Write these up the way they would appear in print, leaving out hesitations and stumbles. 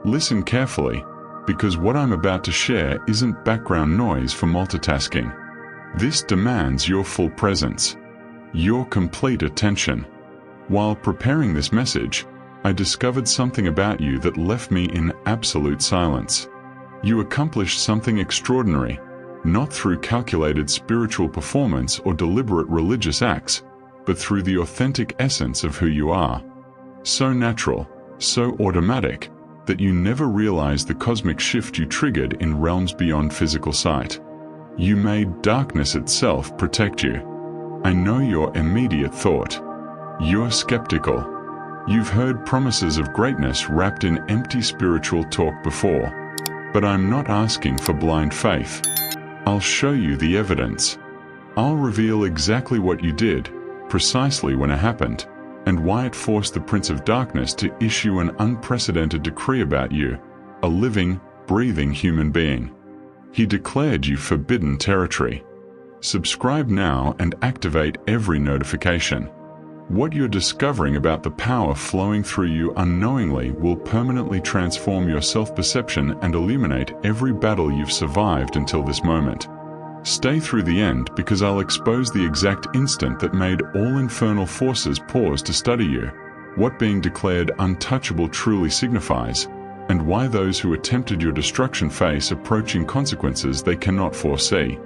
Listen carefully, because what I'm about to share isn't background noise for multitasking. This demands your full presence, your complete attention. While preparing this message, I discovered something about you that left me in absolute silence. You accomplished something extraordinary, not through calculated spiritual performance or deliberate religious acts, but through the authentic essence of who you are. So natural, so automatic, that you never realized the cosmic shift you triggered in realms beyond physical sight. You made darkness itself protect you. I know your immediate thought. You're skeptical. You've heard promises of greatness wrapped in empty spiritual talk before. But I'm not asking for blind faith. I'll show you the evidence. I'll reveal exactly what you did, precisely when it happened, and why it forced the Prince of Darkness to issue an unprecedented decree about you, a living, breathing human being. He declared you forbidden territory. Subscribe now and activate every notification. What you're discovering about the power flowing through you unknowingly will permanently transform your self-perception and illuminate every battle you've survived until this moment. Stay through the end, because I'll expose the exact instant that made all infernal forces pause to study you, what being declared untouchable truly signifies, and why those who attempted your destruction face approaching consequences they cannot foresee.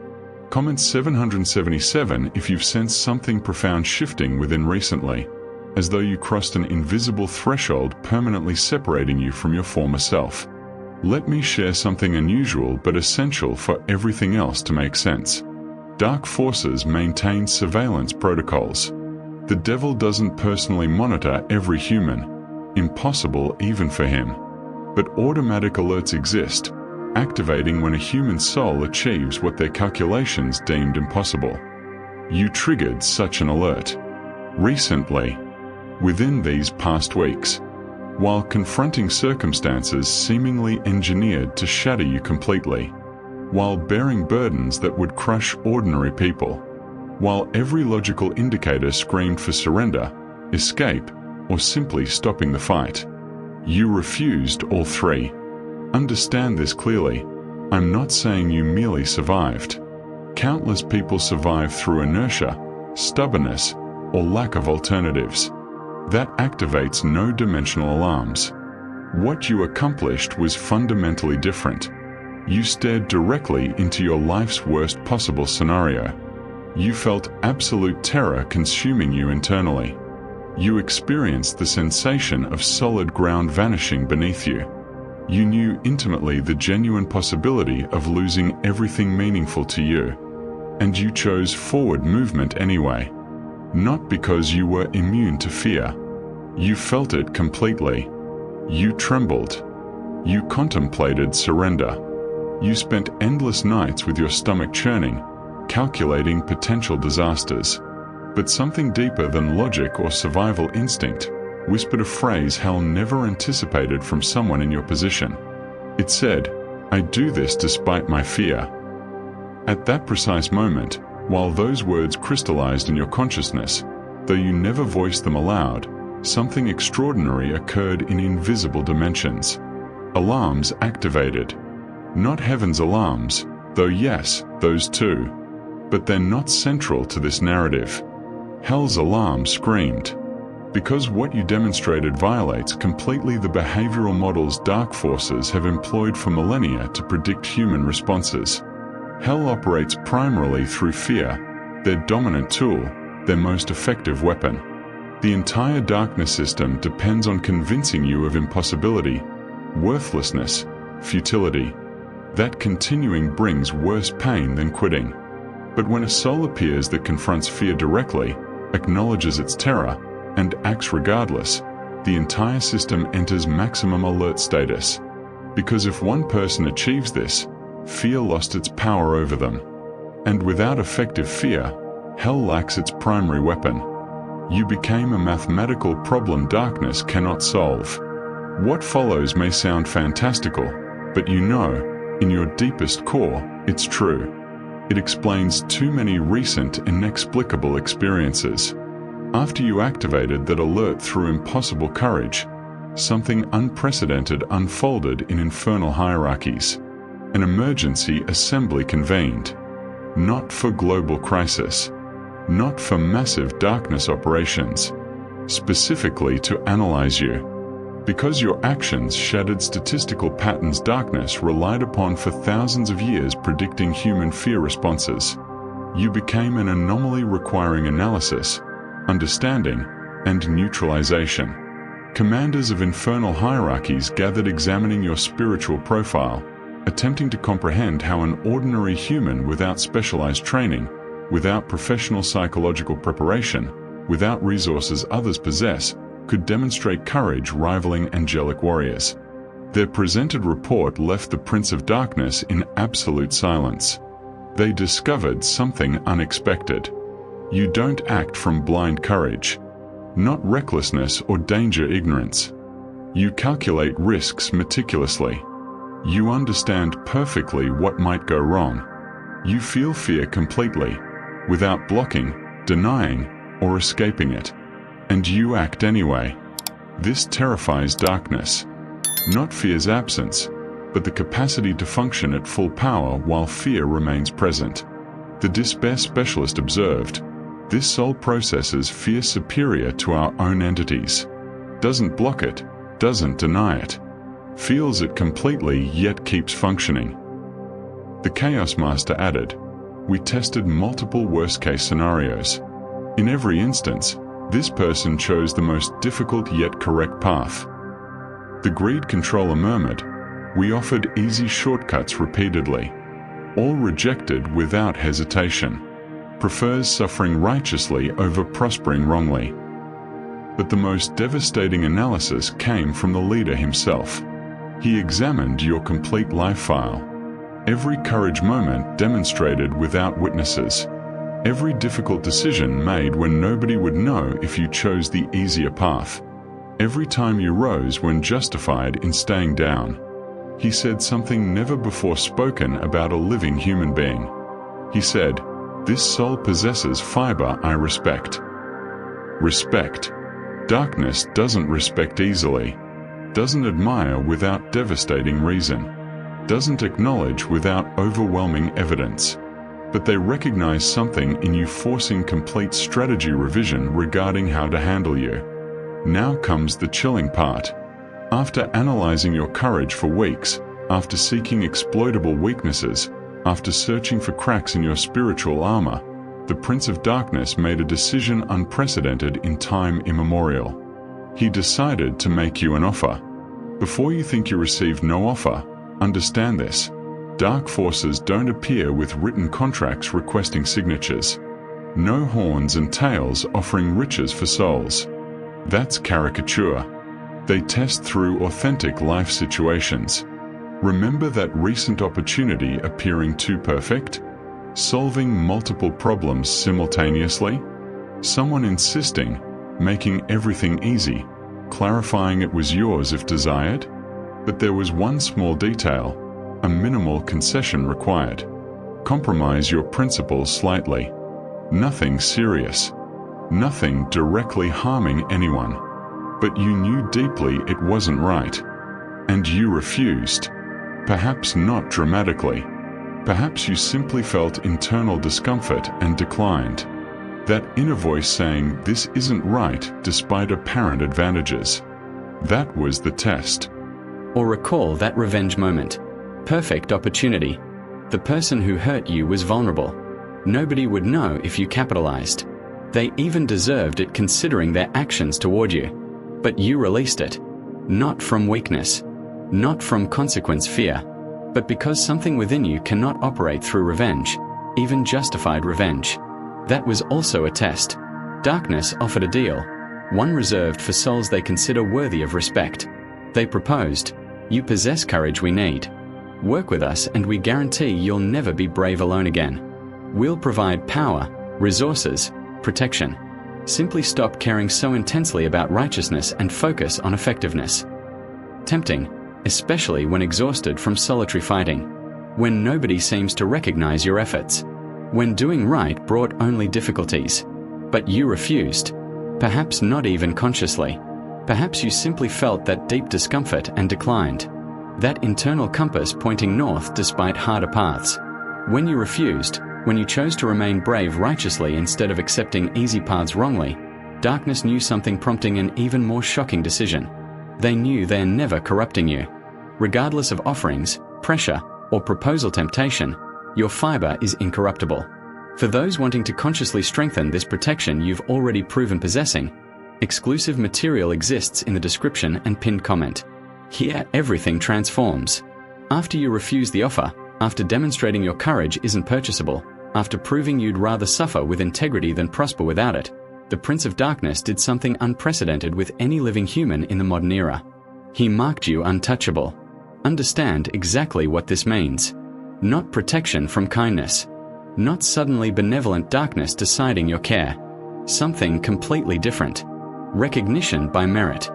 Comment 777 if you've sensed something profound shifting within recently, as though you crossed an invisible threshold permanently separating you from your former self. Let me share something unusual but essential for everything else to make sense. Dark forces maintain surveillance protocols. The devil doesn't personally monitor every human, impossible even for him. But automatic alerts exist, activating when a human soul achieves what their calculations deemed impossible. You triggered such an alert recently, within these past weeks, while confronting circumstances seemingly engineered to shatter you completely, while bearing burdens that would crush ordinary people, while every logical indicator screamed for surrender, escape, or simply stopping the fight. You refused all three. Understand this clearly. I'm not saying you merely survived. Countless people survive through inertia, stubbornness, or lack of alternatives. That activates no dimensional alarms. What you accomplished was fundamentally different. You stared directly into your life's worst possible scenario. You felt absolute terror consuming you internally. You experienced the sensation of solid ground vanishing beneath you. You knew intimately the genuine possibility of losing everything meaningful to you. And you chose forward movement anyway. Not because you were immune to fear. You felt it completely. You trembled. You contemplated surrender. You spent endless nights with your stomach churning, calculating potential disasters. But something deeper than logic or survival instinct whispered a phrase hell never anticipated from someone in your position. It said, "I do this despite my fear." At that precise moment, while those words crystallized in your consciousness, though you never voiced them aloud, something extraordinary occurred in invisible dimensions. Alarms activated. Not heaven's alarms, though yes, those too. But they're not central to this narrative. Hell's alarm screamed. Because what you demonstrated violates completely the behavioral models dark forces have employed for millennia to predict human responses. Hell operates primarily through fear, their dominant tool, their most effective weapon. The entire darkness system depends on convincing you of impossibility, worthlessness, futility. That continuing brings worse pain than quitting. But when a soul appears that confronts fear directly, acknowledges its terror, and acts regardless, the entire system enters maximum alert status. Because if one person achieves this, fear lost its power over them. And without effective fear, hell lacks its primary weapon. You became a mathematical problem darkness cannot solve. What follows may sound fantastical, but you know, in your deepest core, it's true. It explains too many recent inexplicable experiences. After you activated that alert through impossible courage, something unprecedented unfolded in infernal hierarchies. An emergency assembly convened. Not for global crisis. Not for massive darkness operations. Specifically to analyze you. Because your actions shattered statistical patterns darkness relied upon for thousands of years predicting human fear responses. You became an anomaly requiring analysis, understanding, and neutralization. Commanders of infernal hierarchies gathered examining your spiritual profile, attempting to comprehend how an ordinary human without specialized training, without professional psychological preparation, without resources others possess, could demonstrate courage rivaling angelic warriors. Their presented report left the Prince of Darkness in absolute silence. They discovered something unexpected. You don't act from blind courage. Not recklessness or danger ignorance. You calculate risks meticulously. You understand perfectly what might go wrong. You feel fear completely, without blocking, denying, or escaping it. And you act anyway. This terrifies darkness. Not fear's absence, but the capacity to function at full power while fear remains present. The despair specialist observed, this soul processes fear superior to our own entities. Doesn't block it, doesn't deny it. Feels it completely yet keeps functioning. The Chaos Master added, we tested multiple worst-case scenarios. In every instance, this person chose the most difficult yet correct path. The greed controller murmured, we offered easy shortcuts repeatedly. All rejected without hesitation. Prefers suffering righteously over prospering wrongly. But the most devastating analysis came from the leader himself. He examined your complete life file. Every courage moment demonstrated without witnesses. Every difficult decision made when nobody would know if you chose the easier path. Every time you rose when justified in staying down. He said something never before spoken about a living human being. He said, this soul possesses fiber I respect. Respect. Darkness doesn't respect easily. Doesn't admire without devastating reason. Doesn't acknowledge without overwhelming evidence. But they recognize something in you forcing complete strategy revision regarding how to handle you. Now comes the chilling part. After analyzing your courage for weeks, after seeking exploitable weaknesses, after searching for cracks in your spiritual armor, the Prince of Darkness made a decision unprecedented in time immemorial. He decided to make you an offer. Before you think you received no offer, understand this. Dark forces don't appear with written contracts requesting signatures. No horns and tails offering riches for souls. That's caricature. They test through authentic life situations. Remember that recent opportunity appearing too perfect? Solving multiple problems simultaneously? Someone insisting, making everything easy, clarifying it was yours if desired? But there was one small detail. A minimal concession required. Compromise your principles slightly. Nothing serious. Nothing directly harming anyone. But you knew deeply it wasn't right. And you refused. Perhaps not dramatically. Perhaps you simply felt internal discomfort and declined. That inner voice saying this isn't right despite apparent advantages. That was the test. Or recall that revenge moment. Perfect opportunity. The person who hurt you was vulnerable. Nobody would know if you capitalized. They even deserved it considering their actions toward you. But you released it. Not from weakness. Not from consequence fear. But because something within you cannot operate through revenge, even justified revenge. That was also a test. Darkness offered a deal. One reserved for souls they consider worthy of respect. They proposed, you possess courage we need. Work with us and we guarantee you'll never be brave alone again. We'll provide power, resources, protection. Simply stop caring so intensely about righteousness and focus on effectiveness. Tempting, especially when exhausted from solitary fighting. When nobody seems to recognize your efforts. When doing right brought only difficulties. But you refused. Perhaps not even consciously. Perhaps you simply felt that deep discomfort and declined. That internal compass pointing north despite harder paths. When you refused, when you chose to remain brave righteously instead of accepting easy paths wrongly, darkness knew something, prompting an even more shocking decision. They knew they are never corrupting you. Regardless of offerings, pressure, or proposal temptation, your fiber is incorruptible. For those wanting to consciously strengthen this protection you've already proven possessing, exclusive material exists in the description and pinned comment. Here, everything transforms. After you refuse the offer, after demonstrating your courage isn't purchasable, after proving you'd rather suffer with integrity than prosper without it, the Prince of Darkness did something unprecedented with any living human in the modern era. He marked you untouchable. Understand exactly what this means. Not protection from kindness. Not suddenly benevolent darkness deciding your care. Something completely different. Recognition by merit.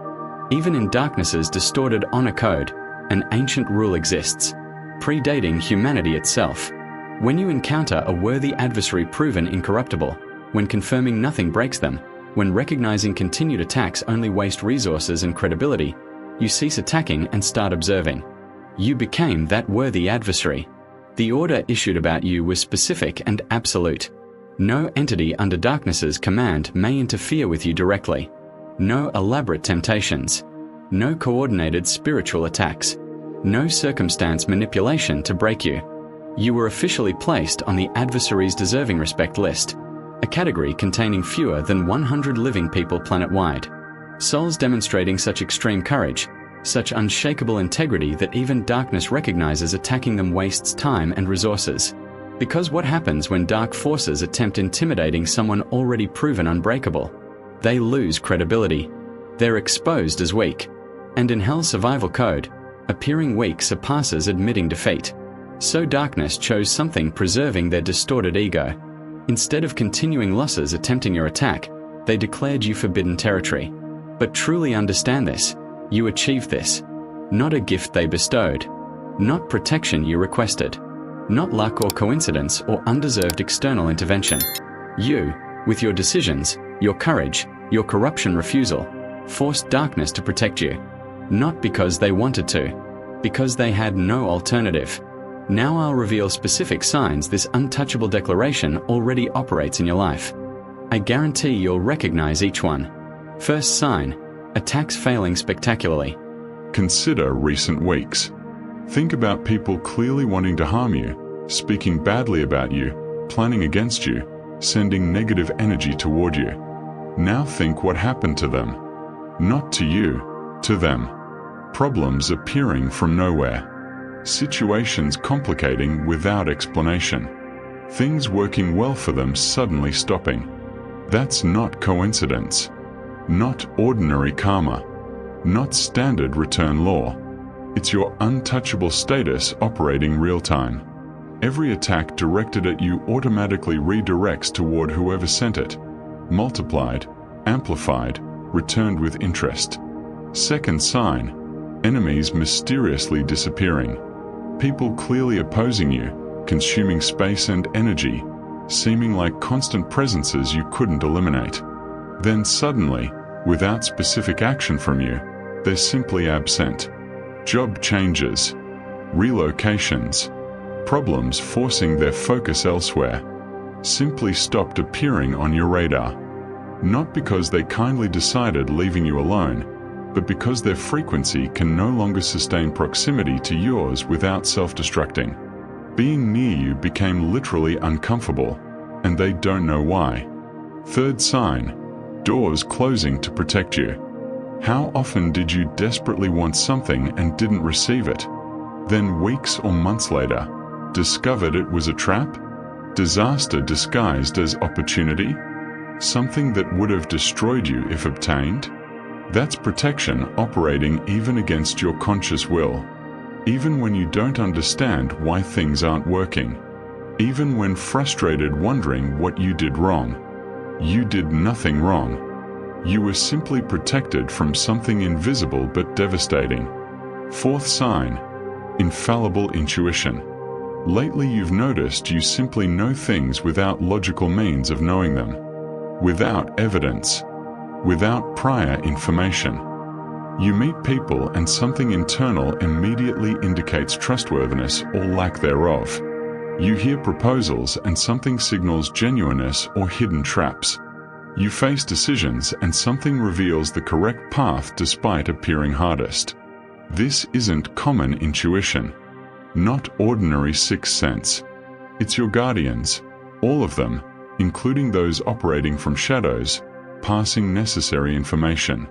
Even in darkness's distorted honor code, an ancient rule exists, predating humanity itself. When you encounter a worthy adversary proven incorruptible, when confirming nothing breaks them, when recognizing continued attacks only waste resources and credibility, you cease attacking and start observing. You became that worthy adversary. The order issued about you was specific and absolute. No entity under darkness's command may interfere with you directly. No elaborate temptations. No coordinated spiritual attacks. No circumstance manipulation to break you. You were officially placed on the adversary's deserving respect list, a category containing fewer than 100 living people planet-wide. Souls demonstrating such extreme courage, such unshakable integrity that even darkness recognizes attacking them wastes time and resources. Because what happens when dark forces attempt intimidating someone already proven unbreakable? They lose credibility. They're exposed as weak. And in Hell's survival code, appearing weak surpasses admitting defeat. So darkness chose something preserving their distorted ego. Instead of continuing losses attempting your attack, they declared you forbidden territory. But truly understand this. You achieved this. Not a gift they bestowed. Not protection you requested. Not luck or coincidence or undeserved external intervention. You, with your decisions, your courage, your corruption refusal, forced darkness to protect you. Not because they wanted to, because they had no alternative. Now I'll reveal specific signs this untouchable declaration already operates in your life. I guarantee you'll recognize each one. First sign, attacks failing spectacularly. Consider recent weeks. Think about people clearly wanting to harm you, speaking badly about you, planning against you, sending negative energy toward you. Now think what happened to them. Not to you, to them. Problems appearing from nowhere. Situations complicating without explanation. Things working well for them suddenly stopping. That's not coincidence. Not ordinary karma. Not standard return law. It's your untouchable status operating real-time. Every attack directed at you automatically redirects toward whoever sent it. Multiplied, amplified, returned with interest. Second sign, enemies mysteriously disappearing. People clearly opposing you, consuming space and energy, seeming like constant presences you couldn't eliminate. Then suddenly, without specific action from you, they're simply absent. Job changes, relocations, problems forcing their focus elsewhere, simply stopped appearing on your radar. Not because they kindly decided leaving you alone, but because their frequency can no longer sustain proximity to yours without self-destructing. Being near you became literally uncomfortable, and they don't know why. Third sign, doors closing to protect you. How often did you desperately want something and didn't receive it? Then weeks or months later, discovered it was a trap? Disaster disguised as opportunity? Something that would have destroyed you if obtained? That's protection operating even against your conscious will. Even when you don't understand why things aren't working. Even when frustrated wondering what you did wrong. You did nothing wrong. You were simply protected from something invisible but devastating. Fourth sign, infallible intuition. Lately you've noticed you simply know things without logical means of knowing them. Without evidence. Without prior information. You meet people and something internal immediately indicates trustworthiness or lack thereof. You hear proposals and something signals genuineness or hidden traps. You face decisions and something reveals the correct path despite appearing hardest. This isn't common intuition. Not ordinary sixth sense. It's your guardians, all of them, including those operating from shadows, passing necessary information.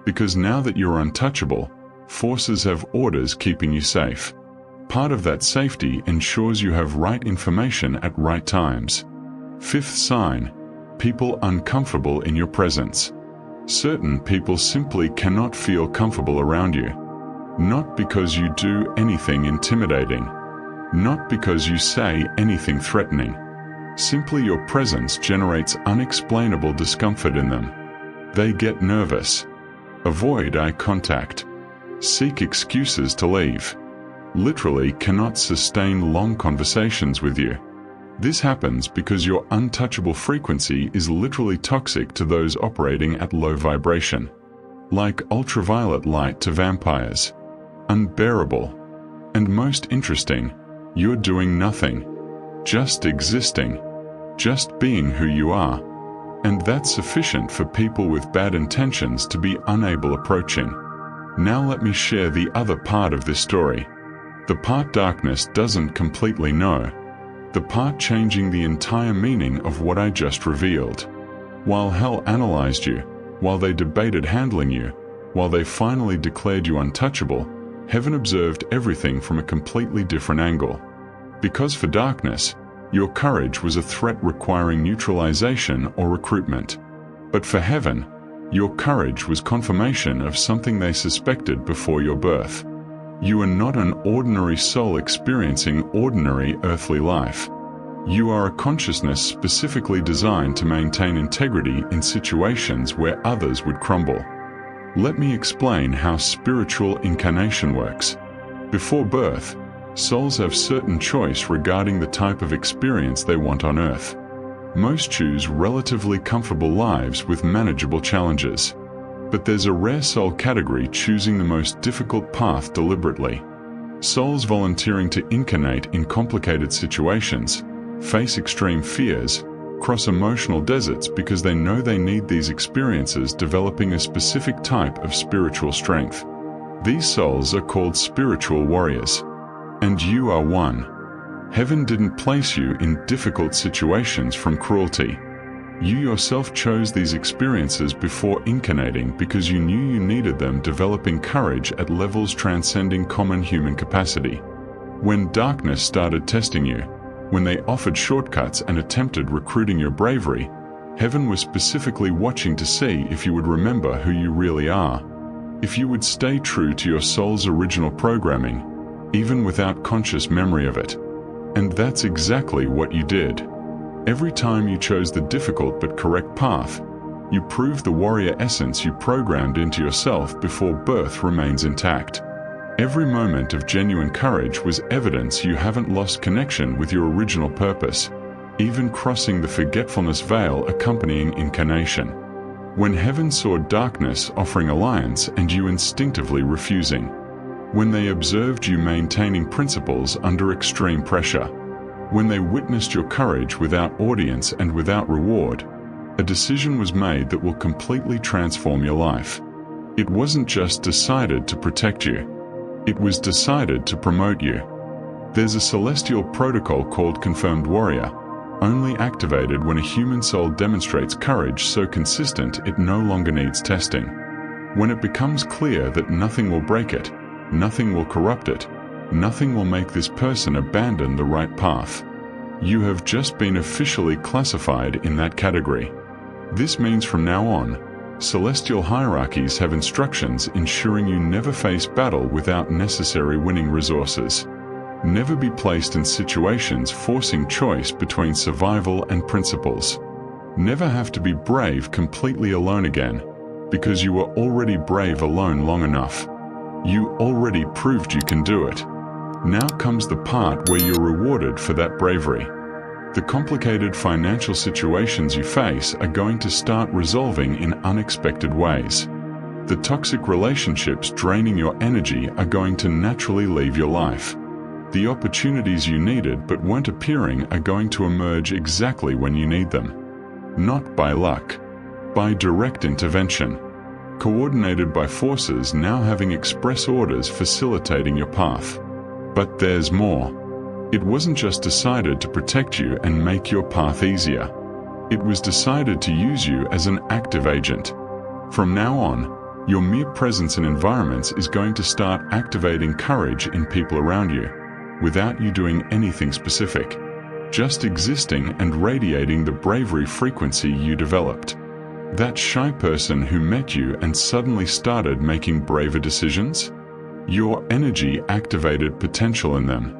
Because now that you're untouchable, forces have orders keeping you safe. Part of that safety ensures you have right information at right times. Fifth sign, people uncomfortable in your presence. Certain people simply cannot feel comfortable around you. Not because you do anything intimidating. Not because you say anything threatening. Simply your presence generates unexplainable discomfort in them. They get nervous. Avoid eye contact. Seek excuses to leave. Literally cannot sustain long conversations with you. This happens because your untouchable frequency is literally toxic to those operating at low vibration. Like ultraviolet light to vampires. Unbearable. And most interesting, you're doing nothing. Just existing. Just being who you are. And that's sufficient for people with bad intentions to be unable approaching. Now let me share the other part of this story. The part darkness doesn't completely know. The part changing the entire meaning of what I just revealed. While hell analyzed you, while they debated handling you, while they finally declared you untouchable, heaven observed everything from a completely different angle. Because for darkness, your courage was a threat requiring neutralization or recruitment. But for heaven, your courage was confirmation of something they suspected before your birth. You are not an ordinary soul experiencing ordinary earthly life. You are a consciousness specifically designed to maintain integrity in situations where others would crumble. Let me explain how spiritual incarnation works. Before birth, souls have certain choice regarding the type of experience they want on earth. Most choose relatively comfortable lives with manageable challenges. But there's a rare soul category choosing the most difficult path deliberately. Souls volunteering to incarnate in complicated situations, face extreme fears, cross emotional deserts because they know they need these experiences, developing a specific type of spiritual strength. These souls are called spiritual warriors. And you are one. Heaven didn't place you in difficult situations from cruelty. You yourself chose these experiences before incarnating because you knew you needed them, developing courage at levels transcending common human capacity. When darkness started testing you, when they offered shortcuts and attempted recruiting your bravery, heaven was specifically watching to see if you would remember who you really are. If you would stay true to your soul's original programming, even without conscious memory of it. And that's exactly what you did. Every time you chose the difficult but correct path, you proved the warrior essence you programmed into yourself before birth remains intact. Every moment of genuine courage was evidence you haven't lost connection with your original purpose, even crossing the forgetfulness veil accompanying incarnation. When heaven saw darkness offering alliance and you instinctively refusing. When they observed you maintaining principles under extreme pressure. When they witnessed your courage without audience and without reward, a decision was made that will completely transform your life. It wasn't just decided to protect you. It was decided to promote you. There's a celestial protocol called Confirmed Warrior, only activated when a human soul demonstrates courage so consistent it no longer needs testing. When it becomes clear that nothing will break it, nothing will corrupt it, nothing will make this person abandon the right path. You have just been officially classified in that category. This means from now on, celestial hierarchies have instructions ensuring you never face battle without necessary winning resources. Never be placed in situations forcing choice between survival and principles. Never have to be brave completely alone again, because you were already brave alone long enough. You already proved you can do it. Now comes the part where you're rewarded for that bravery. The complicated financial situations you face are going to start resolving in unexpected ways. The toxic relationships draining your energy are going to naturally leave your life. The opportunities you needed but weren't appearing are going to emerge exactly when you need them. Not by luck, by direct intervention, coordinated by forces now having express orders facilitating your path. But there's more. It wasn't just decided to protect you and make your path easier. It was decided to use you as an active agent. From now on, your mere presence in environments is going to start activating courage in people around you, without you doing anything specific, just existing and radiating the bravery frequency you developed. That shy person who met you and suddenly started making braver decisions? Your energy activated potential in them.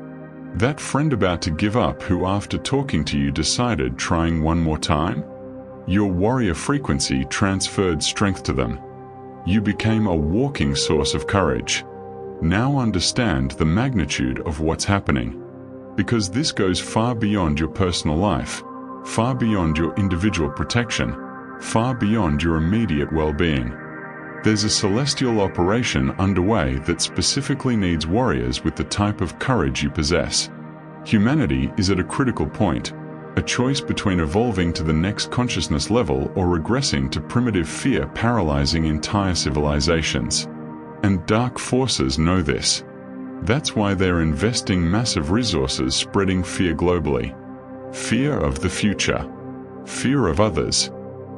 That friend about to give up who after talking to you decided trying one more time? Your warrior frequency transferred strength to them. You became a walking source of courage. Now understand the magnitude of what's happening. Because this goes far beyond your personal life, far beyond your individual protection, far beyond your immediate well-being. There's a celestial operation underway that specifically needs warriors with the type of courage you possess. Humanity is at a critical point, a choice between evolving to the next consciousness level or regressing to primitive fear paralyzing entire civilizations. And dark forces know this. That's why they're investing massive resources spreading fear globally. Fear of the future. Fear of others.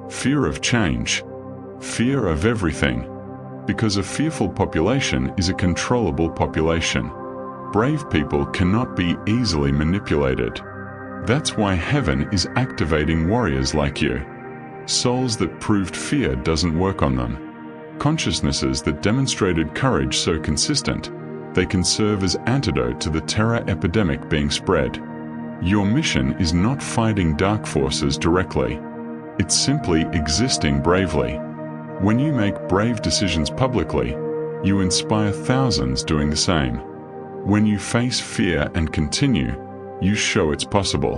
Fear of change. Fear of everything. Because a fearful population is a controllable population. Brave people cannot be easily manipulated. That's why heaven is activating warriors like you. Souls that proved fear doesn't work on them. Consciousnesses that demonstrated courage so consistent, they can serve as antidote to the terror epidemic being spread. Your mission is not fighting dark forces directly. It's simply existing bravely. When you make brave decisions publicly, you inspire thousands doing the same. When you face fear and continue, you show it's possible.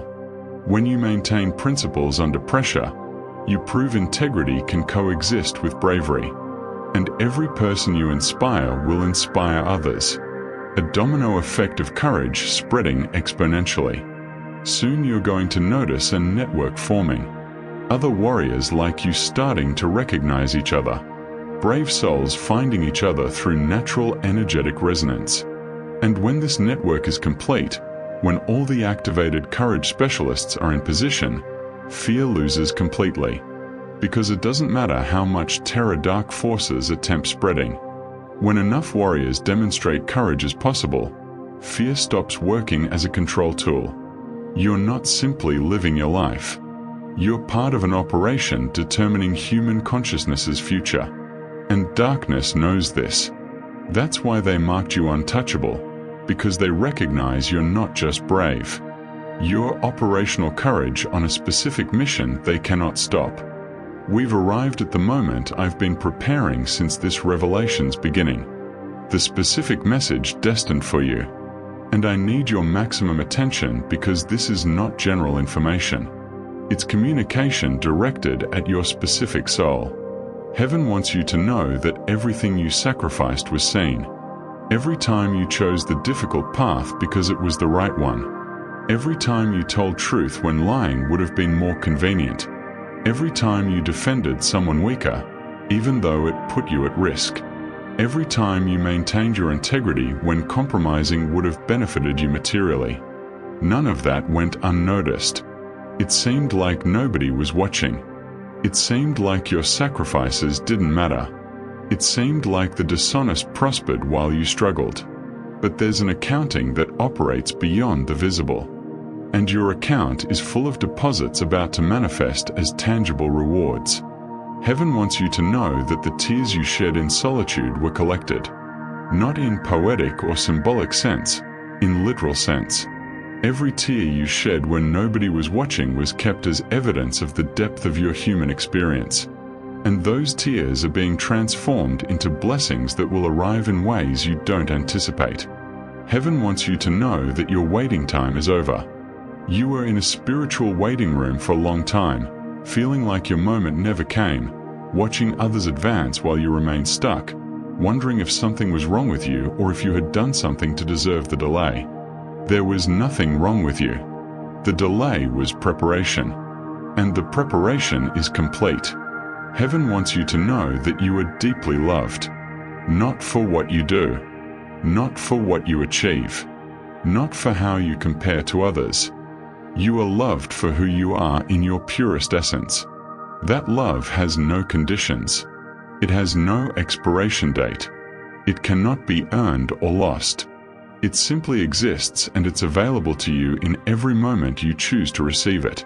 When you maintain principles under pressure, you prove integrity can coexist with bravery. And every person you inspire will inspire others. A domino effect of courage spreading exponentially. Soon you're going to notice a network forming. Other warriors like you starting to recognize each other. Brave souls finding each other through natural energetic resonance. And when this network is complete, when all the activated courage specialists are in position, fear loses completely. Because it doesn't matter how much terror dark forces attempt spreading. When enough warriors demonstrate courage is possible, fear stops working as a control tool. You're not simply living your life. You're part of an operation determining human consciousness's future. And darkness knows this. That's why they marked you untouchable, because they recognize you're not just brave. You're operational courage on a specific mission they cannot stop. We've arrived at the moment I've been preparing since this revelation's beginning. The specific message destined for you. And I need your maximum attention because this is not general information. It's communication directed at your specific soul. Heaven wants you to know that everything you sacrificed was seen. Every time you chose the difficult path because it was the right one. Every time you told truth when lying would have been more convenient. Every time you defended someone weaker, even though it put you at risk. Every time you maintained your integrity when compromising would have benefited you materially. None of that went unnoticed. It seemed like nobody was watching. It seemed like your sacrifices didn't matter. It seemed like the dishonest prospered while you struggled. But there's an accounting that operates beyond the visible. And your account is full of deposits about to manifest as tangible rewards. Heaven wants you to know that the tears you shed in solitude were collected. Not in poetic or symbolic sense, in literal sense. Every tear you shed when nobody was watching was kept as evidence of the depth of your human experience. And those tears are being transformed into blessings that will arrive in ways you don't anticipate. Heaven wants you to know that your waiting time is over. You were in a spiritual waiting room for a long time, feeling like your moment never came, watching others advance while you remain stuck, wondering if something was wrong with you or if you had done something to deserve the delay. There was nothing wrong with you. The delay was preparation. And the preparation is complete. Heaven wants you to know that you are deeply loved. Not for what you do. Not for what you achieve. Not for how you compare to others. You are loved for who you are in your purest essence. That love has no conditions. It has no expiration date. It cannot be earned or lost. It simply exists, and it's available to you in every moment you choose to receive it.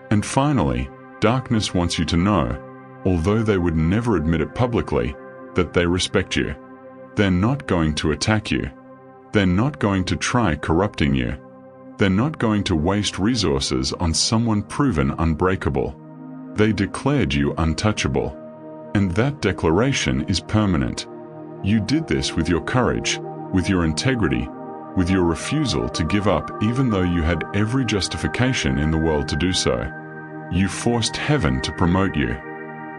And finally, darkness wants you to know, although they would never admit it publicly, that they respect you. They're not going to attack you. They're not going to try corrupting you. They're not going to waste resources on someone proven unbreakable. They declared you untouchable. And that declaration is permanent. You did this with your courage, with your integrity, with your refusal to give up even though you had every justification in the world to do so. You forced heaven to promote you.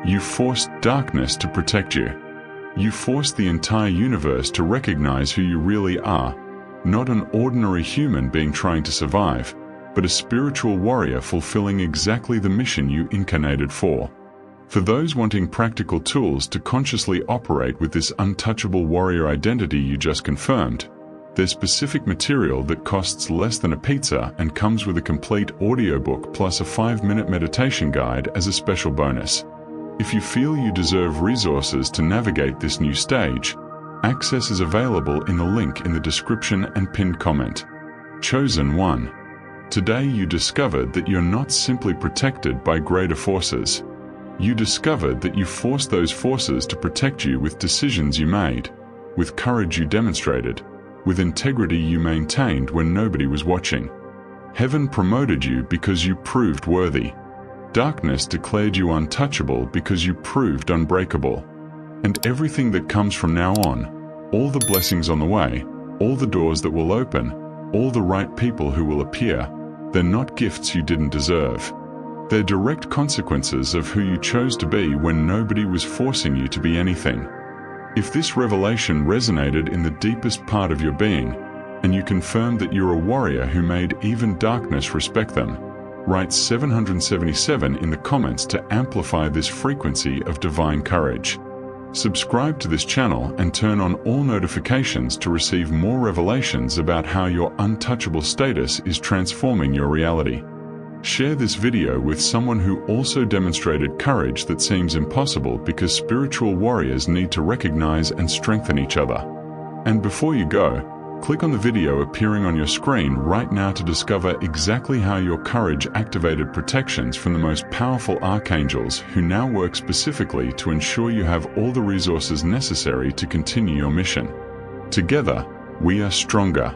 You forced darkness to protect you. You forced the entire universe to recognize who you really are, not an ordinary human being trying to survive, but a spiritual warrior fulfilling exactly the mission you incarnated for. For those wanting practical tools to consciously operate with this untouchable warrior identity you just confirmed, there's specific material that costs less than a pizza and comes with a complete audiobook plus a 5-minute meditation guide as a special bonus. If you feel you deserve resources to navigate this new stage, access is available in the link in the description and pinned comment. Chosen one. Today you discovered that you're not simply protected by greater forces. You discovered that you forced those forces to protect you with decisions you made, with courage you demonstrated, with integrity you maintained when nobody was watching. Heaven promoted you because you proved worthy. Darkness declared you untouchable because you proved unbreakable. And everything that comes from now on, all the blessings on the way, all the doors that will open, all the right people who will appear, they're not gifts you didn't deserve. They're direct consequences of who you chose to be when nobody was forcing you to be anything. If this revelation resonated in the deepest part of your being, and you confirm that you're a warrior who made even darkness respect them, write 777 in the comments to amplify this frequency of divine courage. Subscribe to this channel and turn on all notifications to receive more revelations about how your untouchable status is transforming your reality. Share this video with someone who also demonstrated courage that seems impossible, because spiritual warriors need to recognize and strengthen each other. And before you go, click on the video appearing on your screen right now to discover exactly how your courage activated protections from the most powerful archangels who now work specifically to ensure you have all the resources necessary to continue your mission. Together, we are stronger.